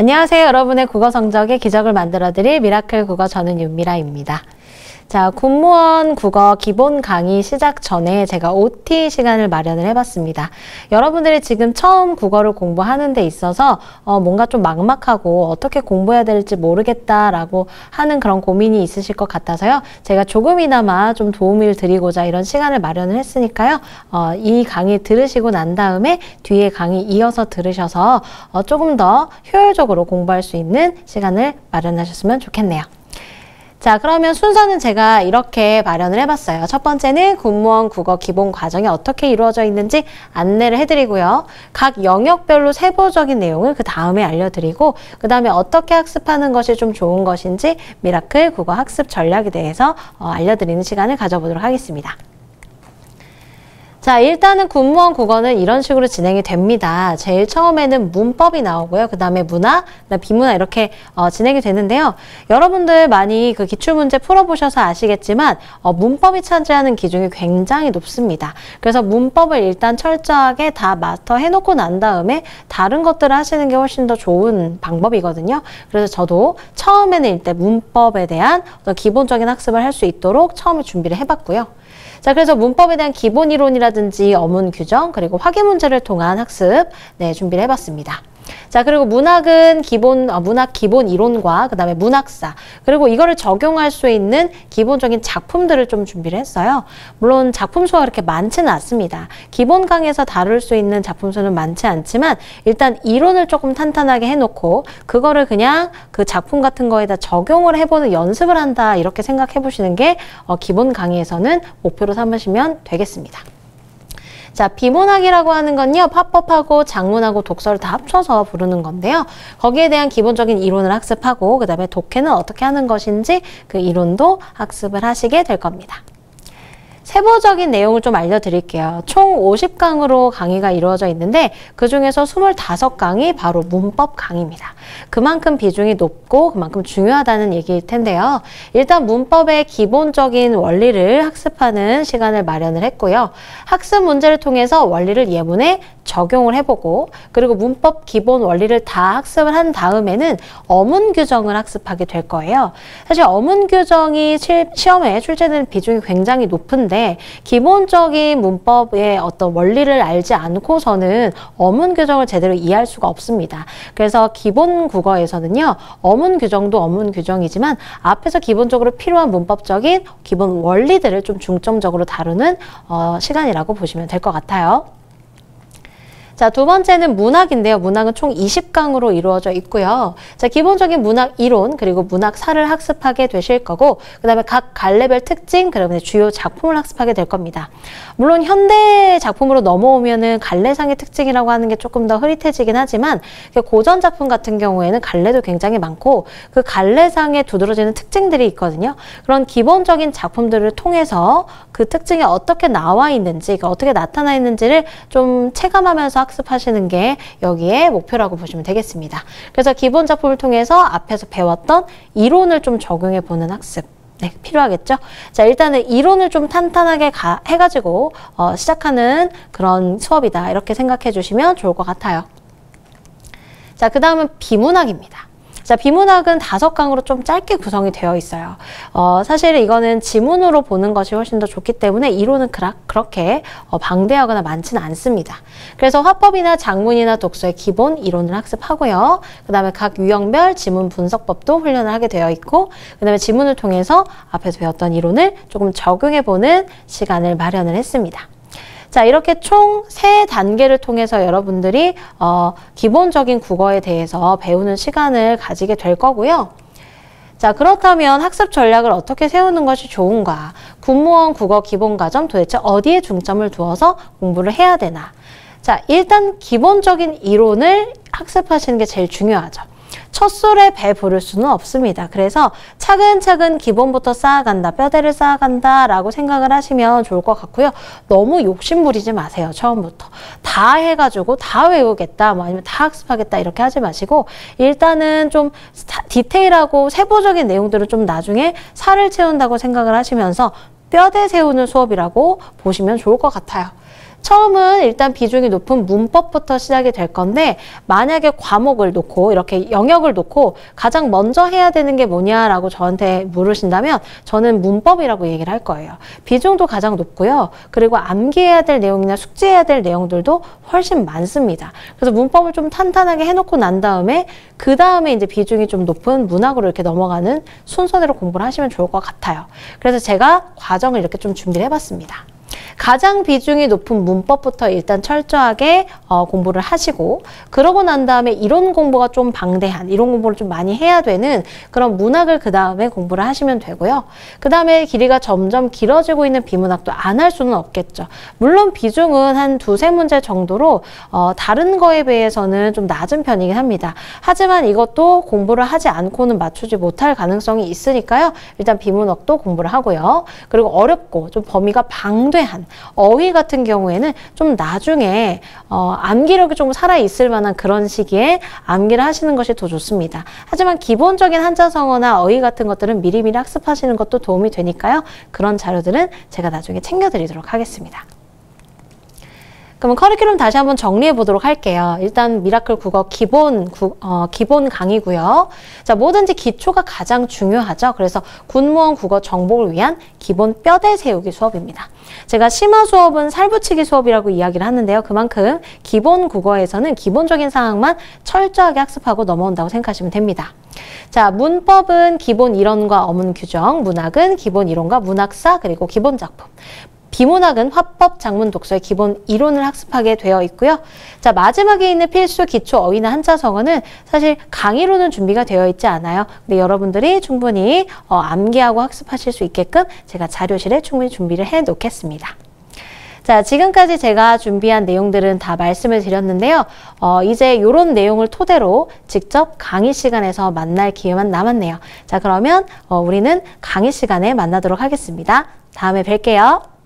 안녕하세요. 여러분의 국어 성적의 기적을 만들어드릴 미라클 국어, 저는 윤미라입니다. 자, 공무원 국어 기본 강의 시작 전에 제가 OT 시간을 마련을 해봤습니다. 여러분들이 지금 처음 국어를 공부하는 데 있어서 뭔가 좀 막막하고 어떻게 공부해야 될지 모르겠다라고 하는 그런 고민이 있으실 것 같아서요. 제가 조금이나마 좀 도움을 드리고자 이런 시간을 마련을 했으니까요. 이 강의 들으시고 난 다음에 뒤에 강의 이어서 들으셔서 조금 더 효율적으로 공부할 수 있는 시간을 마련하셨으면 좋겠네요. 자, 그러면 순서는 제가 이렇게 마련을 해봤어요. 첫 번째는 공무원 국어 기본 과정이 어떻게 이루어져 있는지 안내를 해드리고요. 각 영역별로 세부적인 내용을 그 다음에 알려드리고, 그 다음에 어떻게 학습하는 것이 좀 좋은 것인지 미라클 국어 학습 전략에 대해서 알려드리는 시간을 가져보도록 하겠습니다. 자, 일단은 공무원 국어는 이런 식으로 진행이 됩니다. 제일 처음에는 문법이 나오고요. 그 다음에 문학, 그다음 비문학 이렇게 진행이 되는데요. 여러분들 많이 그 기출문제 풀어보셔서 아시겠지만 문법이 차지하는 비중이 굉장히 높습니다. 그래서 문법을 일단 철저하게 다 마스터해놓고 난 다음에 다른 것들을 하시는 게 훨씬 더 좋은 방법이거든요. 그래서 저도 처음에는 일단 문법에 대한 기본적인 학습을 할 수 있도록 처음에 준비를 해봤고요. 자, 그래서 문법에 대한 기본 이론이라든지 어문 규정, 그리고 확인 문제를 통한 학습 준비를 해봤습니다. 자, 그리고 문학은 문학 기본 이론과 그 다음에 문학사, 그리고 이거를 적용할 수 있는 기본적인 작품들을 좀 준비를 했어요. 물론 작품 수가 그렇게 많지는 않습니다. 기본 강의에서 다룰 수 있는 작품 수는 많지 않지만 일단 이론을 조금 탄탄하게 해놓고 그거를 그냥 그 작품 같은 거에다 적용을 해보는 연습을 한다, 이렇게 생각해 보시는 게 기본 강의에서는 목표로 삼으시면 되겠습니다. 자, 비문학이라고 하는 건요, 파법하고 작문하고 독서를 다 합쳐서 부르는 건데요. 거기에 대한 기본적인 이론을 학습하고 그 다음에 독해는 어떻게 하는 것인지 그 이론도 학습을 하시게 될 겁니다. 세부적인 내용을 좀 알려드릴게요. 총 50강으로 강의가 이루어져 있는데 그중에서 25강이 바로 문법 강의입니다. 그만큼 비중이 높고 그만큼 중요하다는 얘기일 텐데요. 일단 문법의 기본적인 원리를 학습하는 시간을 마련을 했고요. 학습 문제를 통해서 원리를 예문에 적용을 해보고, 그리고 문법 기본 원리를 다 학습을 한 다음에는 어문 규정을 학습하게 될 거예요. 사실 어문 규정이 시험에 출제되는 비중이 굉장히 높은데 기본적인 문법의 어떤 원리를 알지 않고서는 어문 규정을 제대로 이해할 수가 없습니다. 그래서 기본 국어에서는요, 어문 규정도 어문 규정이지만 앞에서 기본적으로 필요한 문법적인 기본 원리들을 좀 중점적으로 다루는 시간이라고 보시면 될 것 같아요. 자, 두 번째는 문학인데요. 문학은 총 20강으로 이루어져 있고요. 자, 기본적인 문학 이론, 그리고 문학사를 학습하게 되실 거고, 그 다음에 각 갈래별 특징, 그다음에 주요 작품을 학습하게 될 겁니다. 물론 현대 작품으로 넘어오면은 갈래상의 특징이라고 하는 게 조금 더 흐릿해지긴 하지만, 고전 작품 같은 경우에는 갈래도 굉장히 많고, 그 갈래상에 두드러지는 특징들이 있거든요. 그런 기본적인 작품들을 통해서 그 특징이 어떻게 나와 있는지, 어떻게 나타나 있는지를 좀 체감하면서 학습하시는 게 여기에 목표라고 보시면 되겠습니다. 그래서 기본 작품을 통해서 앞에서 배웠던 이론을 좀 적용해 보는 학습 필요하겠죠? 자, 일단은 이론을 좀 탄탄하게 해가지고 시작하는 그런 수업이다, 이렇게 생각해 주시면 좋을 것 같아요. 자, 그 다음은 비문학입니다. 자, 비문학은 5강으로 좀 짧게 구성이 되어 있어요. 사실 이거는 지문으로 보는 것이 훨씬 더 좋기 때문에 이론은 그렇게 방대하거나 많지는 않습니다. 그래서 화법이나 작문이나 독서의 기본 이론을 학습하고요. 그 다음에 각 유형별 지문 분석법도 훈련을 하게 되어 있고, 그 다음에 지문을 통해서 앞에서 배웠던 이론을 조금 적용해보는 시간을 마련을 했습니다. 자, 이렇게 총 3단계를 통해서 여러분들이 기본적인 국어에 대해서 배우는 시간을 가지게 될 거고요. 자, 그렇다면 학습 전략을 어떻게 세우는 것이 좋은가? 공무원 국어 기본 과정 도대체 어디에 중점을 두어서 공부를 해야 되나? 자, 일단 기본적인 이론을 학습하시는 게 제일 중요하죠. 첫술에 배 부를 수는 없습니다. 그래서 차근차근 기본부터 쌓아간다, 뼈대를 쌓아간다 라고 생각을 하시면 좋을 것 같고요. 너무 욕심 부리지 마세요. 처음부터 다 해가지고 다 외우겠다, 아니면 다 학습하겠다, 이렇게 하지 마시고 일단은 좀 디테일하고 세부적인 내용들을 좀 나중에 살을 채운다고 생각을 하시면서 뼈대 세우는 수업이라고 보시면 좋을 것 같아요. 처음은 일단 비중이 높은 문법부터 시작이 될 건데 만약에 과목을 놓고 이렇게 영역을 놓고 가장 먼저 해야 되는 게 뭐냐라고 저한테 물으신다면 저는 문법이라고 얘기를 할 거예요. 비중도 가장 높고요. 그리고 암기해야 될 내용이나 숙지해야 될 내용들도 훨씬 많습니다. 그래서 문법을 좀 탄탄하게 해놓고 난 다음에 그 다음에 이제 비중이 좀 높은 문학으로 이렇게 넘어가는 순서대로 공부를 하시면 좋을 것 같아요. 그래서 제가 과정을 이렇게 좀 준비를 해봤습니다. 가장 비중이 높은 문법부터 일단 철저하게 공부를 하시고 그러고 난 다음에 이론 공부가 좀 방대한 이론 공부를 좀 많이 해야 되는 그런 문학을 그 다음에 공부를 하시면 되고요. 그 다음에 길이가 점점 길어지고 있는 비문학도 안 할 수는 없겠죠. 물론 비중은 한 두세 문제 정도로 다른 거에 비해서는 좀 낮은 편이긴 합니다. 하지만 이것도 공부를 하지 않고는 맞추지 못할 가능성이 있으니까요. 일단 비문학도 공부를 하고요. 그리고 어렵고 좀 범위가 방대한 어휘 같은 경우에는 좀 나중에 암기력이 좀 살아있을 만한 그런 시기에 암기를 하시는 것이 더 좋습니다. 하지만 기본적인 한자성어나 어휘 같은 것들은 미리미리 학습하시는 것도 도움이 되니까요. 그런 자료들은 제가 나중에 챙겨드리도록 하겠습니다. 그러면 커리큘럼 다시 한번 정리해 보도록 할게요. 일단 미라클 국어 기본 강의고요. 자, 뭐든지 기초가 가장 중요하죠. 그래서 군무원 국어 정복을 위한 기본 뼈대 세우기 수업입니다. 제가 심화 수업은 살붙이기 수업이라고 이야기를 하는데요. 그만큼 기본 국어에서는 기본적인 사항만 철저하게 학습하고 넘어온다고 생각하시면 됩니다. 자, 문법은 기본 이론과 어문 규정, 문학은 기본 이론과 문학사, 그리고 기본 작품. 비문학은 화법, 작문, 독서의 기본 이론을 학습하게 되어 있고요. 자, 마지막에 있는 필수 기초 어휘나 한자성어는 사실 강의로는 준비가 되어 있지 않아요. 근데 여러분들이 충분히 암기하고 학습하실 수 있게끔 제가 자료실에 충분히 준비를 해 놓겠습니다. 자, 지금까지 제가 준비한 내용들은 다 말씀을 드렸는데요. 이제 이런 내용을 토대로 직접 강의 시간에서 만날 기회만 남았네요. 자, 그러면 우리는 강의 시간에 만나도록 하겠습니다. 다음에 뵐게요.